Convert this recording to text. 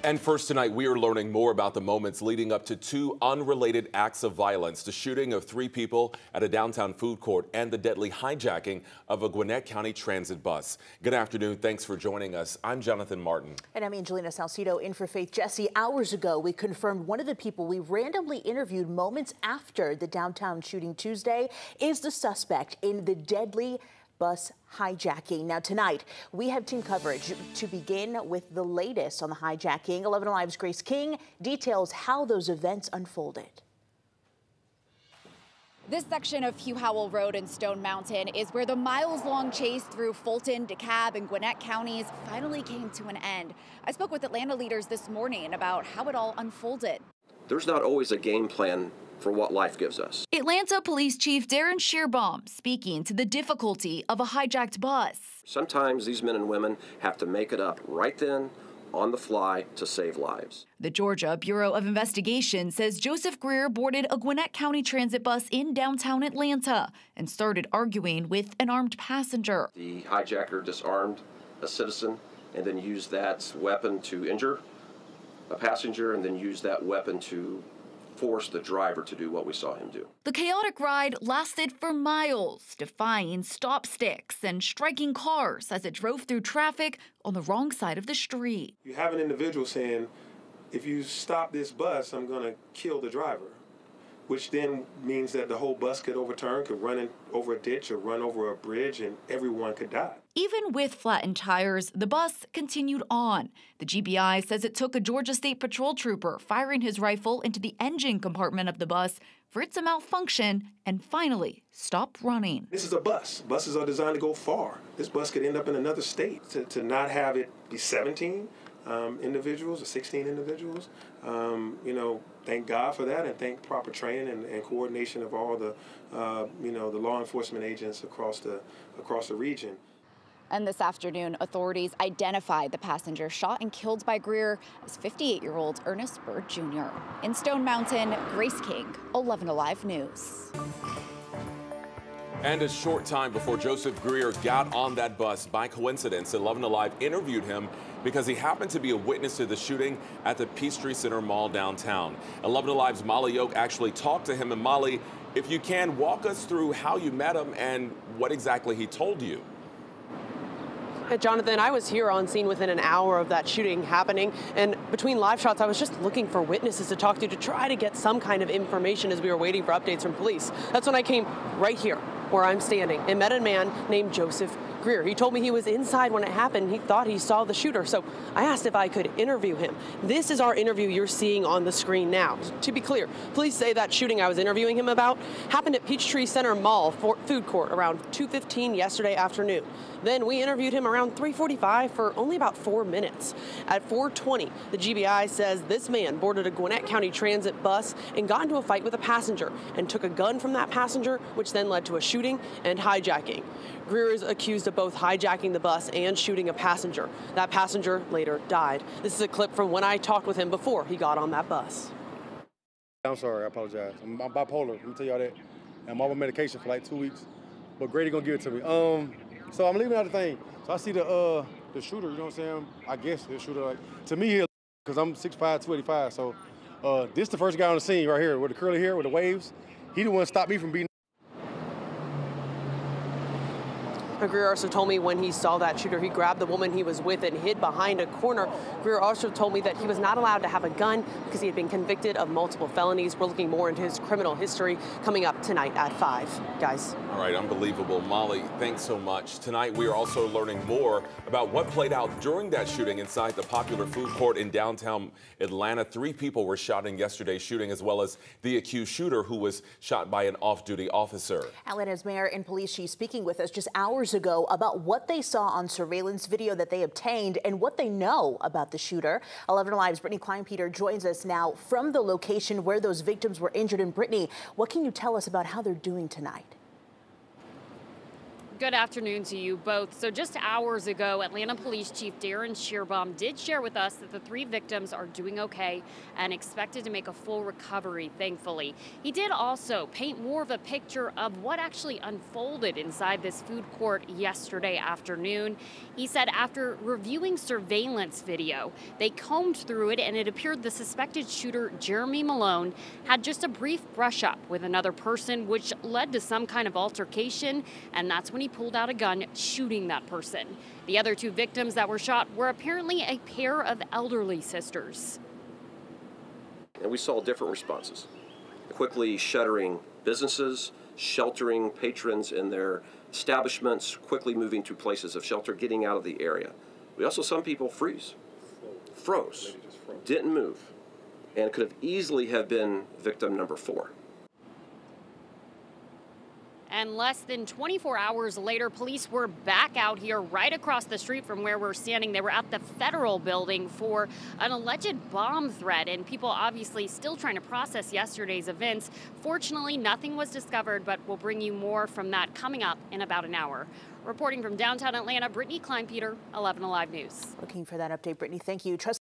And first tonight, we are learning more about the moments leading up to two unrelated acts of violence: the shooting of 3 people at a downtown food court and the deadly hijacking of a Gwinnett County transit bus. Good afternoon. Thanks for joining us. I'm Jonathan Martin. And I'm Angelina Salcido in for Faith. Jesse, hours ago, we confirmed one of the people we randomly interviewed moments after the downtown shooting Tuesday is the suspect in the deadly bus hijacking. Now tonight, we have team coverage to begin with the latest on the hijacking. 11 Alive's Grace King details how those events unfolded. This section of Hugh Howell Road in Stone Mountain is where the miles-long chase through Fulton, DeKalb, and Gwinnett counties finally came to an end. I spoke with Atlanta leaders this morning about how it all unfolded. There's not always a game plan for what life gives us. Atlanta Police Chief Darren Shearbaum speaking to the difficulty of a hijacked bus. Sometimes these men and women have to make it up right then, on the fly, to save lives. The Georgia Bureau of Investigation says Joseph Greer boarded a Gwinnett County transit bus in downtown Atlanta and started arguing with an armed passenger. The hijacker disarmed a citizen and then used that weapon to injure a passenger and then used that weapon to force the driver to do what we saw him do. The chaotic ride lasted for miles, defying stop sticks and striking cars as it drove through traffic on the wrong side of the street. You have an individual saying, if you stop this bus, I'm going to kill the driver, which then means that the whole bus could overturn, could run over a ditch or run over a bridge, and everyone could die. Even with flattened tires, the bus continued on. The GBI says it took a Georgia State Patrol trooper firing his rifle into the engine compartment of the bus for it to malfunction and finally stop running. This is a bus. Buses are designed to go far. This bus could end up in another state. To not have it be 17 individuals or 16 individuals, thank God for that, and thank proper training and coordination of all the, the law enforcement agents across the region. And this afternoon, authorities identified the passenger shot and killed by Greer as 58-year-old Ernest Bird Jr. In Stone Mountain, Grace King, 11 Alive News. And a short time before Joseph Greer got on that bus, by coincidence, 11 Alive interviewed him because he happened to be a witness to the shooting at the Peachtree Center Mall downtown. 11 Alive's Molly Yoke actually talked to him. And Molly, if you can, walk us through how you met him and what exactly he told you. Jonathan, I was here on scene within an hour of that shooting happening, and between live shots, I was just looking for witnesses to talk to try to get some kind of information as we were waiting for updates from police. That's when I came right here, where I'm standing, and met a man named Joseph Greer. He told me he was inside when it happened. He thought he saw the shooter, so I asked if I could interview him. This is our interview you're seeing on the screen now. To be clear, police say that shooting I was interviewing him about happened at Peachtree Center Mall food court around 2:15 yesterday afternoon. Then we interviewed him around 3:45 for only about 4 minutes. At 4:20, the GBI says this man boarded a Gwinnett County transit bus and got into a fight with a passenger and took a gun from that passenger, which then led to a shooting and hijacking. Greer is accused of both hijacking the bus and shooting a passenger. That passenger later died. This is a clip from when I talked with him before he got on that bus. I'm sorry, I apologize. I'm bipolar, let me tell y'all that. I'm on medication for like 2 weeks, but Grady gonna give it to me. So I'm leaving out the thing. So I see the shooter, you know what I'm saying? I guess the shooter, like, to me here, because I'm 6'5", 285, so this the first guy on the scene right here with the curly hair, with the waves. He the one stopped me from being. Greer also told me when he saw that shooter, he grabbed the woman he was with and hid behind a corner. Greer also told me that he was not allowed to have a gun because he had been convicted of multiple felonies. We're looking more into his criminal history coming up tonight at 5. Guys. All right, unbelievable. Molly, thanks so much. Tonight, we are also learning more about what played out during that shooting inside the popular food court in downtown Atlanta. 3 people were shot in yesterday's shooting, as well as the accused shooter who was shot by an off-duty officer. Atlanta's mayor and police chief speaking with us just hours ago about what they saw on surveillance video that they obtained and what they know about the shooter. 11 Alive's Brittany Kleinpeter joins us now from the location where those victims were injured. And Brittany, what can you tell us about how they're doing tonight? Good afternoon to you both. So just hours ago, Atlanta Police Chief Darren Shearbaum did share with us that the 3 victims are doing okay and expected to make a full recovery, thankfully. He did also paint more of a picture of what actually unfolded inside this food court yesterday afternoon. He said after reviewing surveillance video, they combed through it and it appeared the suspected shooter, Jeremy Malone, had just a brief brush up with another person, which led to some kind of altercation, and that's when he pulled out a gun, shooting that person. The other 2 victims that were shot were apparently a pair of elderly sisters. And we saw different responses. Quickly shuttering businesses, sheltering patrons in their establishments, quickly moving to places of shelter, getting out of the area. We also saw some people froze, didn't move, and could have easily have been victim number 4. And less than 24 hours later, police were back out here right across the street from where we're standing. They were at the federal building for an alleged bomb threat, and people obviously still trying to process yesterday's events. Fortunately, nothing was discovered, but we'll bring you more from that coming up in about an hour. Reporting from downtown Atlanta, Brittany Kleinpeter, 11 Alive News. Looking for that update, Brittany. Thank you.